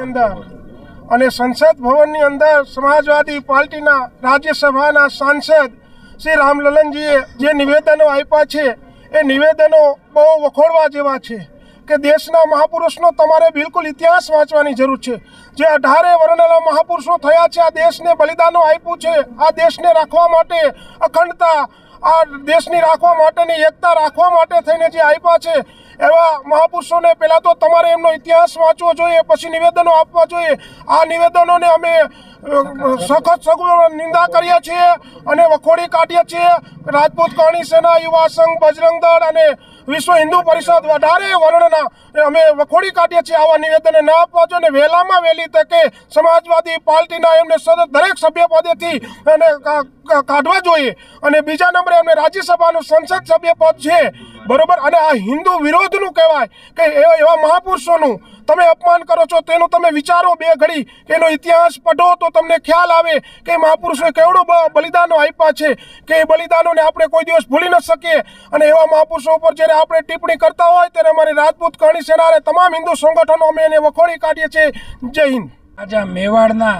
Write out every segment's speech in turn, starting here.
अंदर અને સંસદ ભવનની અંદર સમાજવાદી પાર્ટીના રાજ્યસભાના સાંસદ શ્રી રામલલનજીએ જે નિવેદનો આપ્યા છે એ નિવેદનો બહુ વખોડવા જેવા છે કે દેશના મહાપુરુષનો તમારે બિલકુલ ઇતિહાસ વાંચવાની જરૂર છે। જે 18 વર્ણના મહાપુરુષો થયા છે, આ દેશને બલિદાનો આપ્યું છે, આ દેશને રાખવા માટે અખંડતા, આ દેશની રાખવા માટેની એકતા રાખવા માટે થઈને જે આપ્યા છે એવા મહાપુરુષોને પહેલાં તો તમારે એમનો ઇતિહાસ વાંચવો જોઈએ, પછી નિવેદનો આપવા જોઈએ। આ નિવેદનોને અમે સખત નિંદા કરીએ છીએ અને વખોડી કાઢીએ છીએ। રાજપૂત કરણી સેના, યુવા સંઘ, બજરંગ દળ અને વિશ્વ હિન્દુ પરિષદ 18 વર્ણના અમે વખોડી કાઢીએ છીએ। આવા નિવેદનો ના આપવા જોઈએ, વહેલામાં વહેલી તકે સમાજવાદી પાર્ટીના એમને સતત દરેક સભ્ય પદેથી અને કાઢવા જોઈએ। અને બીજા નંબરે એમને રાજ્યસભાનું સંસદ સભ્ય પદ છે, બરોબર। અને આ હિન્દુ વિરોધનું કહેવાય કે એવા મહાપુરુષોનું તમે અપમાન કરો છો, તેનું તમે વિચારો બે ઘડી, એનો ઇતિહાસ પઢો તો તમને ખ્યાલ આવે કે મહાપુરુષોએ કેવડું બલિદાનો આપ્યા છે કે એ બલિદાનોને આપણે કોઈ દિવસ ભૂલી ન શકીએ। અને એવા મહાપુરુષો ઉપર જ્યારે આપણે ટિપ્પણી કરતા હોય ત્યારે અમારી રાજપૂત કરણી સેના અને તમામ હિન્દુ સંગઠનો અમે એને વખોડી કાઢીએ છીએ। જય હિન્દ। આજે મેવાડના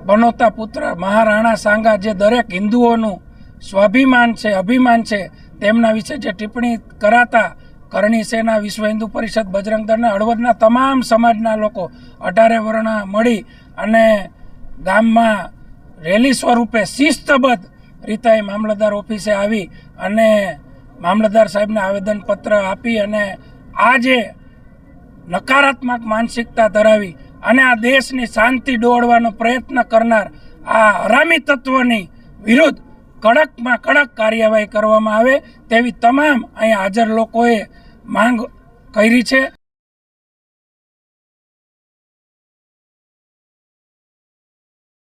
બનોતા પુત્ર મહારાણા સાંગા, જે દરેક હિન્દુઓનું સ્વાભિમાન છે, અભિમાન છે, તેમના વિશે જે ટિપ્પણી કરાતા કરણી સેના, વિશ્વ હિન્દુ પરિષદ, બજરંગ દળ અને હળવદના તમામ સમાજના લોકો 18 વર્ણ મળી અને ગામમાં રેલી સ્વરૂપે શિસ્તબદ્ધ રીતે મામલતદાર ઓફિસે આવી અને મામલતદાર સાહેબને આવેદનપત્ર આપી અને આ જે નકારાત્મક માનસિકતા ધરાવી અને આ દેશની શાંતિ દોડવાનો પ્રયત્ન કરનાર આ હરામી તત્વની વિરુદ્ધ કડકમાં કડક કાર્યવાહી કરવામાં આવે તેવી તમામ અહીંયા હાજર લોકોએ માંગ કરી છે।